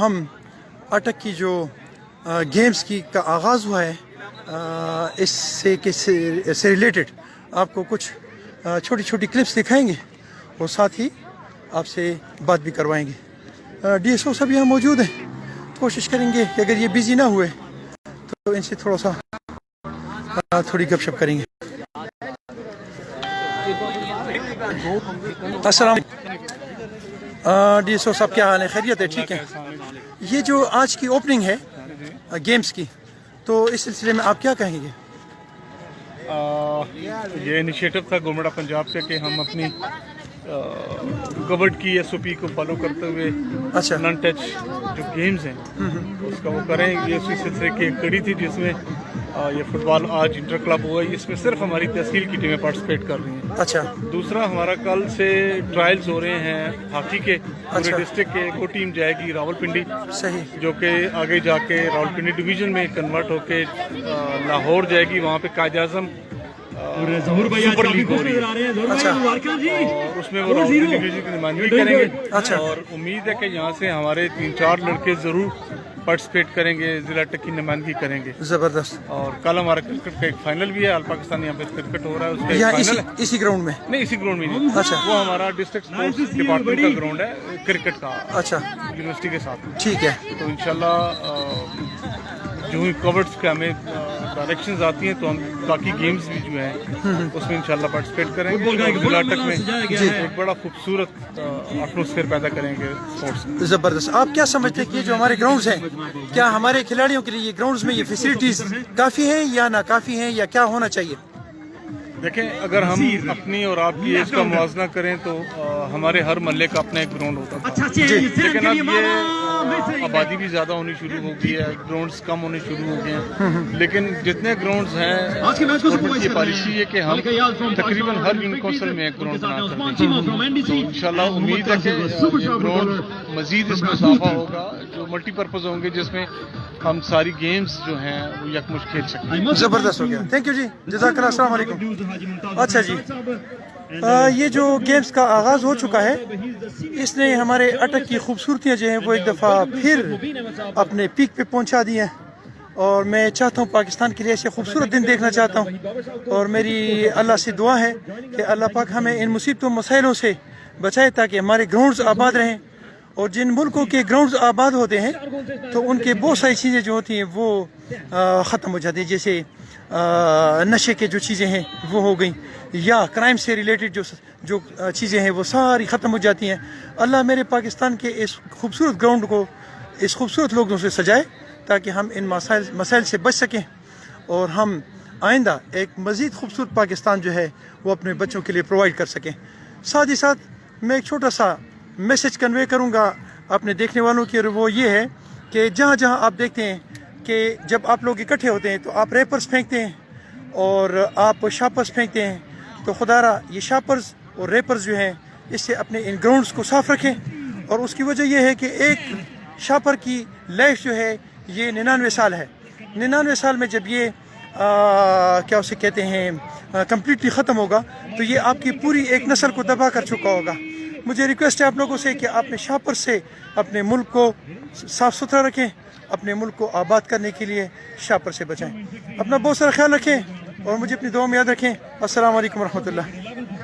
ہم اٹک کی جو گیمز کی کا آغاز ہوا ہے اس سے ریلیٹڈ آپ کو کچھ چھوٹی چھوٹی کلپس دکھائیں گے اور ساتھ ہی آپ سے بات بھی کروائیں گے۔ ڈی ایس او سب یہاں موجود ہیں، کوشش کریں گے کہ اگر یہ بزی نہ ہوئے تو ان سے تھوڑی گپ شپ کریں گے۔ السلام ڈی ایس او صاحب، کیا حال ہے؟ خیریت ہے؟ ٹھیک ہے۔ یہ جو آج کی اوپننگ ہے گیمز کی، تو اس سلسلے میں آپ کیا کہیں گے؟ یہ انیشیٹو تھا گورنمنٹ آف پنجاب سے کہ ہم اپنی گورنمنٹ کی ایس او پی کو فالو کرتے ہوئے نان ٹچ جو گیمز ہیں اس کا وہ کریں۔ یہ اسی سلسلے کی ایک کڑی تھی جس میں یہ فٹ بال آج انٹر کلب ہوا ہے، اس میں صرف ہماری تحصیل کی ٹیمیں پارٹیسپیٹ کر رہی ہیں۔ اچھا، دوسرا ہمارا کل سے ٹرائلز ہو رہے ہیں ہاکی کے پورے ڈسٹرکٹ کے۔ وہ ٹیم جائے گی راولپنڈی، صحیح، جو کہ آگے جا کے راولپنڈی ڈویژن میں کنورٹ ہو کے لاہور جائے گی، وہاں پہ قائد اعظم سپر لیگ ہو رہی ہے۔ اچھا، اور اس میں وہ راولپنڈی ڈویژن کی نمائندگی کریں گے۔ اور امید ہے کہ یہاں سے ہمارے 3-4 لڑکے ضرور پارٹیسپیٹ کریں گے، ضلع اٹک کی نمائندگی کریں گے۔ زبردست۔ اور کل ہمارا کرکٹ کا ایک فائنل بھی ہے، آل پاکستان یہاں پہ کرکٹ ہو رہا ہے، اس کا ایک یہاں فائنل ہے۔ اسی گراؤنڈ میں؟ نہیں، اسی گراؤنڈ میں نہیں، اچھا، وہ ہمارا ڈسٹرکٹ اسپورٹس ڈپارٹمنٹ کا گراؤنڈ ہے کرکٹ کا، اچھا، یونیورسٹی کے ساتھ۔ ٹھیک ہے۔ تو انشاءاللہ جو ہی کووڈس کے ہمیں ڈائریکشنز آتی ہیں تو ہم باقی گیمز بھی جو ہیں اس میں انشاءاللہ پارٹیسپیٹ کریں گے، ضلع اٹک میں ایک بڑا خوبصورت ایٹماسفیئر پیدا کریں گے اسپورٹس۔ زبردست۔ آپ کیا سمجھتے ہیں کہ یہ جو ہمارے گراؤنڈز ہیں، کیا ہمارے کھلاڑیوں کے لیے یہ گراؤنڈز میں یہ فیسلٹیز کافی ہیں یا ناکافی ہیں، یا کیا ہونا چاہیے؟ دیکھیں، اگر ہم اپنی اور آپ کی ایج کا موازنہ کریں تو ہمارے ہر محلے کا اپنا ایک گراؤنڈ ہوتا تھا، لیکن اب یہ آبادی بھی زیادہ ہونی شروع ہو گئی ہے، گراؤنڈز کم ہونے شروع ہو گئے ہیں، لیکن جتنے گراؤنڈز ہیں گورنمنٹ کی پالیسی ہے کہ ہم تقریباً ہر یونین کونسل میں ایک گراؤنڈ بنا کرتے ہیں۔ تو انشاءاللہ امید ہے کہ یہ گراؤنڈ مزید اس میں اضافہ ہوگا، جو ملٹی پرپز ہوں گے، جس میں ہم ساری گیمز جو ہیں وہ یکمشت کھیل سکیں۔ زبردست ہو گیا، تھینک یو جی، جزاک اللہ، السلام علیکم۔ اچھا جی، یہ جو گیمز کا آغاز ہو چکا ہے، اس نے ہمارے اٹک کی خوبصورتیاں جو ہیں وہ ایک دفعہ پھر اپنے پیک پہ پہنچا دی ہیں، اور میں چاہتا ہوں پاکستان کے لیے ایسے خوبصورت دن دیکھنا چاہتا ہوں، اور میری اللہ سے دعا ہے کہ اللہ پاک ہمیں ان مصیبتوں مسائلوں سے بچائے تاکہ ہمارے گراؤنڈز آباد رہیں۔ اور جن ملکوں کے گراؤنڈز آباد ہوتے ہیں تو ان کے بہت ساری چیزیں جو ہوتی ہیں وہ ختم ہو جاتی ہیں، جیسے نشے کے جو چیزیں ہیں وہ ہو گئیں، یا کرائم سے ریلیٹڈ جو چیزیں ہیں وہ ساری ختم ہو جاتی ہیں۔ اللہ میرے پاکستان کے اس خوبصورت گراؤنڈ کو اس خوبصورت لوگوں سے سجائے تاکہ ہم ان مسائل سے بچ سکیں، اور ہم آئندہ ایک مزید خوبصورت پاکستان جو ہے وہ اپنے بچوں کے لیے پرووائڈ کر سکیں۔ ساتھ ہی ساتھ میں ایک چھوٹا سا میسج کنوے کروں گا اپنے دیکھنے والوں کی، اور وہ یہ ہے کہ جہاں جہاں آپ دیکھتے ہیں کہ جب آپ لوگ اکٹھے ہوتے ہیں تو آپ ریپرز پھینکتے ہیں اور آپ شاپرز پھینکتے ہیں، تو خدا را یہ شاپرز اور ریپرز جو ہیں اس سے اپنے ان گراؤنڈز کو صاف رکھیں۔ اور اس کی وجہ یہ ہے کہ ایک شاپر کی لائف جو ہے یہ 99 سال ہے۔ 99 سال میں جب یہ کیا اسے کہتے ہیں کمپلیٹلی ختم ہوگا تو یہ آپ کی پوری ایک نسل کو تباہ کر چکا ہوگا۔ مجھے ریکویسٹ ہے آپ لوگوں سے کہ اپنے شاپر سے اپنے ملک کو صاف ستھرا رکھیں، اپنے ملک کو آباد کرنے کے لیے شاپر سے بچائیں۔ اپنا بہت سارا خیال رکھیں اور مجھے اپنی دعا میں یاد رکھیں۔ السلام علیکم ورحمۃ اللہ۔